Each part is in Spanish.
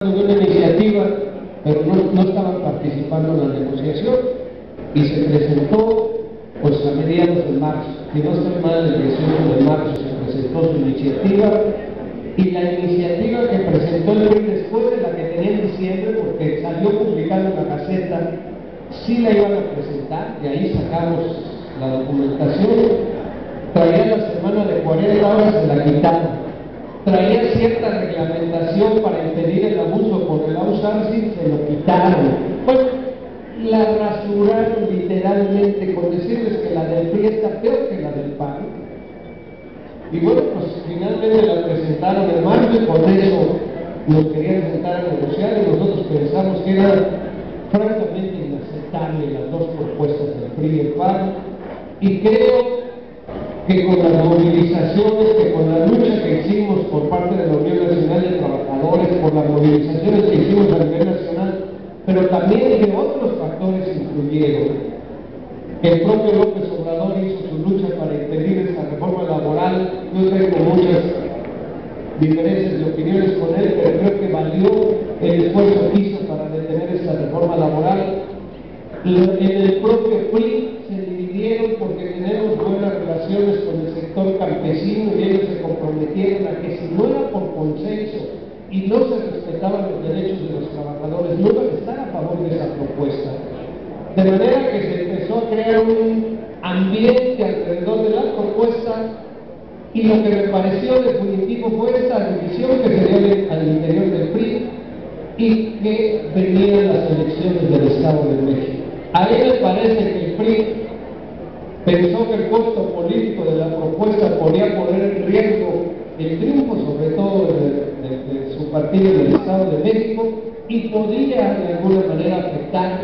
de una iniciativa, pero no estaban participando en la negociación y se presentó pues a mediados de marzo, si no estoy mal, el 18 de marzo se presentó su iniciativa, y la iniciativa que presentó el PRI después de la que tenía en diciembre, porque salió publicada en la Gaceta, sí la iban a presentar, de ahí sacamos la documentación. Traía la semana de 40 horas, se la quitaron. Traía cierta reglamentación para impedir el abuso por el outsourcing, se lo quitaron. Bueno, la rasuraron literalmente con decirles que la del PRI está peor que la del PAN. Y bueno, pues finalmente la presentaron en marzo y por eso nos querían sentar a negociar y nosotros pensamos que era francamente inaceptable las dos propuestas del PRI y el PAN. Y creo que con las movilizaciones, que con la lucha que hicimos por parte de la Unión Nacional de Trabajadores, por las movilizaciones que hicimos a nivel nacional, pero también que otros factores influyeron, que el propio López Obrador hizo su lucha para impedir esta reforma laboral. Yo tengo muchas diferencias de opiniones con él, pero creo que valió el esfuerzo que hizo para detener esta reforma laboral. En el propio PRI se dividieron porque tenemos buenas relaciones con el sector campesino y ellos se comprometieron a que si no era por consenso y no se respetaban los derechos de los trabajadores, no iban a estar a favor de esa propuesta. De manera que se empezó a crear un ambiente alrededor de la propuesta y lo que me pareció definitivo fue esta división que se dio al interior del PRI y que venían las elecciones del Estado de México. A él le parece que el PRI pensó que el costo político de la propuesta podía poner en riesgo el triunfo, sobre todo de su partido en el Estado de México, y podía de alguna manera afectar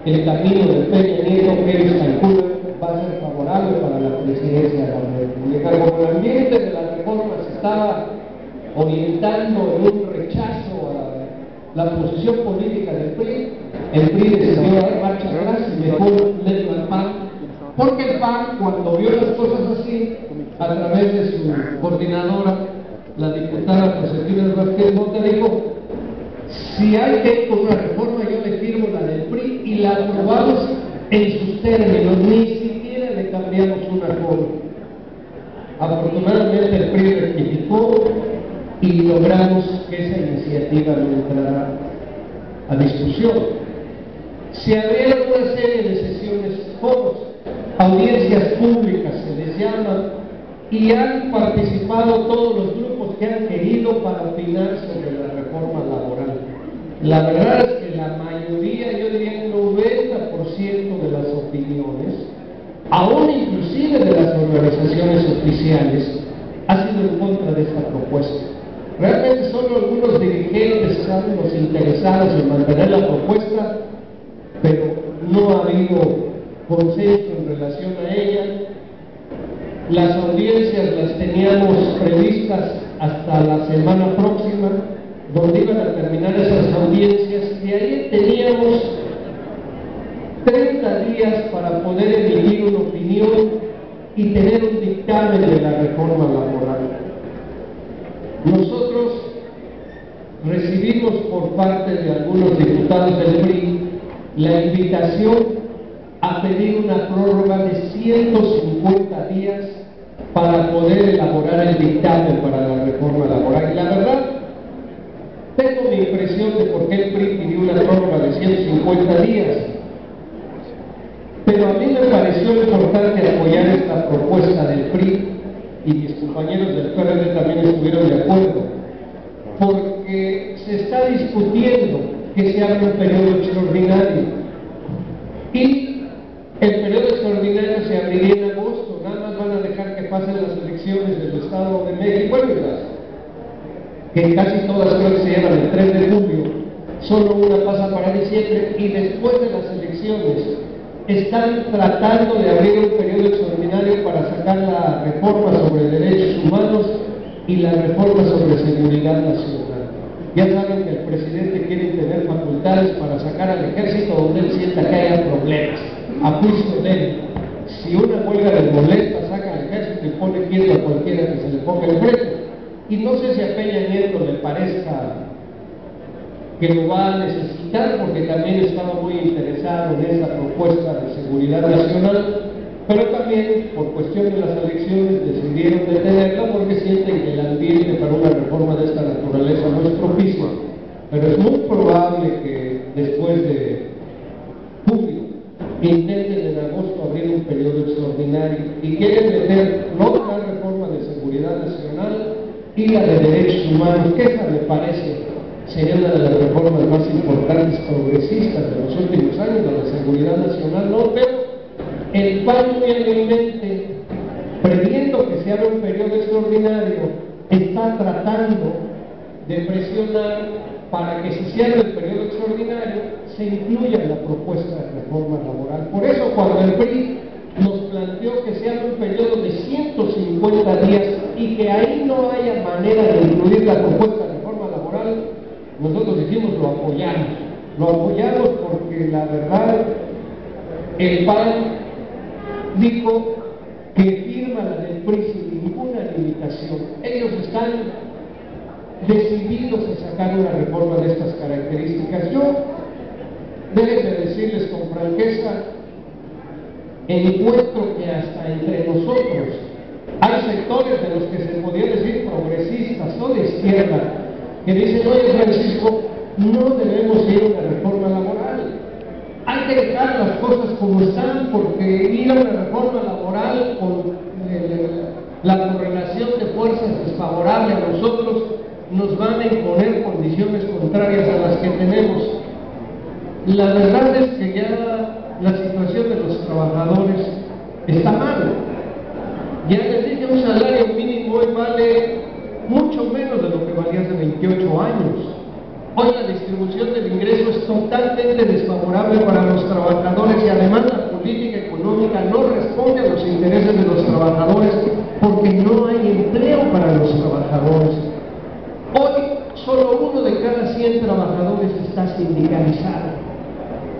el camino del Peña Nieto, que ellos calculan va a ser favorable para la presidencia de la República. Como el ambiente de la reforma se estaba orientando en un rechazo a la posición política del PRI, el PRI decidió dar marcha atrás y mejor le al PAN, porque el PAN, cuando vio las cosas así, a través de su coordinadora, la diputada Josefina Vázquez Mota, dijo: si hay que ir con una reforma, yo le firmo la del PRI y la aprobamos en sus términos, ni siquiera le cambiamos una coma. Afortunadamente el PRI rectificó y logramos que esa iniciativa no entrara a discusión. Se abrieron una serie de sesiones, foros, audiencias públicas se les llama, y han participado todos los grupos que han querido para opinar sobre la reforma laboral. La verdad es que la mayoría, yo diría el 90% de las opiniones, aún inclusive de las organizaciones oficiales, ha sido en contra de esta propuesta. Realmente solo algunos dirigentes son los interesados en mantener la propuesta, pero no ha habido consenso en relación a ella. Las audiencias las teníamos previstas hasta la semana próxima, donde iban a terminar esas audiencias, y ahí teníamos 30 días para poder emitir una opinión y tener un dictamen de la reforma laboral. Nosotros recibimos por parte de algunos diputados del PRI la invitación a pedir una prórroga de 150 días para poder elaborar el dictamen para la reforma laboral. Y la verdad, tengo mi impresión de por qué el PRI pidió una prórroga de 150 días, pero a mí me pareció importante apoyar esta propuesta del PRI, y mis compañeros del PRD también estuvieron de acuerdo, porque se está discutiendo que se abra un periodo extraordinario, y el periodo extraordinario se abriría en agosto. Nada más van a dejar que pasen las elecciones del Estado de México, que casi todas creo que se llevan el 3 de julio, solo una pasa para diciembre, y después de las elecciones están tratando de abrir un periodo extraordinario para sacar la reforma sobre derechos humanos y la reforma sobre seguridad nacional. Ya saben que el presidente quiere tener facultades para sacar al ejército donde él sienta que haya problemas, a juicio de él. Si una huelga les molesta, saca al ejército y pone quieto a cualquiera que se le ponga enfrente. Y no sé si a Peña Nieto le parezca que lo va a necesitar porque también estaba muy interesado en esa propuesta de seguridad nacional, pero también por cuestión de las elecciones decidieron detenerla porque sienten que el ambiente para una reforma de esta naturaleza no es propicio. Pero es muy probable que después de julio intenten en agosto abrir un periodo extraordinario y quieren meter no la reforma de seguridad nacional y la de derechos humanos, que esa me parece sería una de las reformas más importantes progresistas de los últimos años, de la seguridad nacional, no, pero el PAN muy hábilmente, previendo que se abra un periodo extraordinario, está tratando de presionar para que si se abre el periodo extraordinario se incluya en la propuesta de reforma laboral. Por eso cuando el PRI nos planteó que se abra un periodo de 150 días y que ahí no haya manera de incluir la propuesta de reforma laboral, nosotros dijimos lo apoyamos porque la verdad el PAN dijo que firma la del PRI sin ninguna limitación. Ellos están decididos a sacar una reforma de estas características. Yo, déjenme decirles con franqueza, encuentro que hasta entre nosotros hay sectores de los que se podría decir progresistas o de izquierda que dicen: oye Francisco, no debemos ir a una reforma laboral, hay que dejar las cosas como están, porque ir a una reforma laboral con la correlación de fuerzas desfavorable a nosotros nos van a imponer condiciones contrarias a las que tenemos. La verdad es que ya la situación de los trabajadores está mal. Ya les dije, un salario mínimo hoy vale mucho menos de lo que valía hace 28 años. Hoy la distribución del ingreso es totalmente desfavorable para los trabajadores y además la política económica no responde a los intereses de los trabajadores porque no hay empleo para los trabajadores. Hoy solo 1 de cada 100 trabajadores está sindicalizado.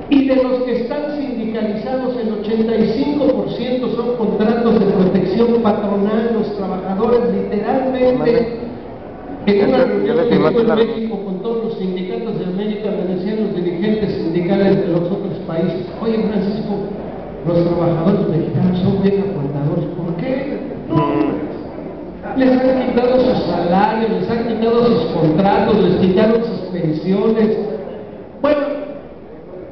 Y de los que están sindicalizados, el 85% son contratos de protección patronal. Los trabajadores literalmente, en una reunión que tuve en México con todos los sindicatos de América, me decían los dirigentes sindicales de los otros países: oye Francisco, los trabajadores mexicanos son bien aguantadores. ¿Por qué? No. Les han quitado sus salarios, les han quitado sus contratos, les quitaron sus pensiones. Bueno,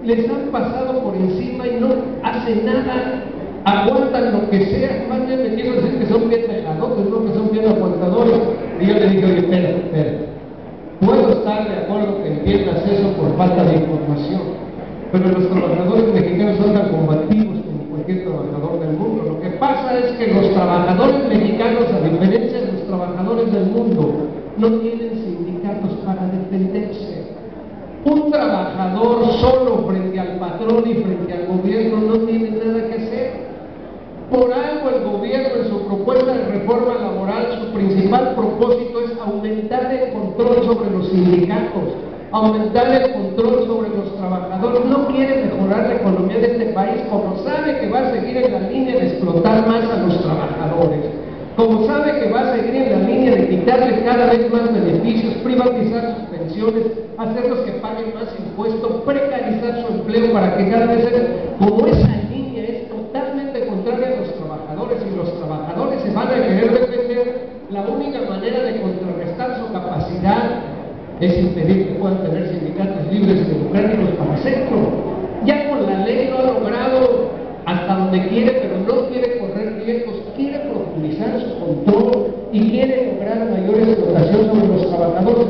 les han pasado por encima y no hacen nada, aguantan lo que sea. Más bien me quiero decir que son bien pegadotes, no que son bien aguantadores. Y yo le dije: oye, espera, puedo estar de acuerdo que entiendas eso por falta de información, pero los trabajadores mexicanos son tan combativos como cualquier trabajador del mundo. Lo que pasa es que los trabajadores mexicanos, a diferencia de los trabajadores del mundo, no tienen sindicatos para defenderse. Un trabajador solo frente al patrón y frente al gobierno no tiene nada que hacer. Por algo el gobierno en su propuesta de reforma laboral, su principal propósito es aumentar el control sobre los sindicatos, aumentar el control sobre los trabajadores. No quiere mejorar la economía de este país, como sabe que va a seguir en la línea de explotar más a los trabajadores, como sabe que va a seguir en la línea de quitarle cada vez más beneficios, privatizar sus pensiones, hacerlos que paguen más impuestos, precarizar su empleo para que cada vez como esa línea es totalmente contraria a los trabajadores y los trabajadores se van a querer defender, la única manera de contrarrestar su capacidad es impedir que puedan tener sindicatos libres y democráticos para hacerlo. Ya con la ley lo ha logrado hasta donde quiere, pero no quiere correr riesgos, quiere profundizar su control y quiere lograr mayor explotación sobre los trabajadores.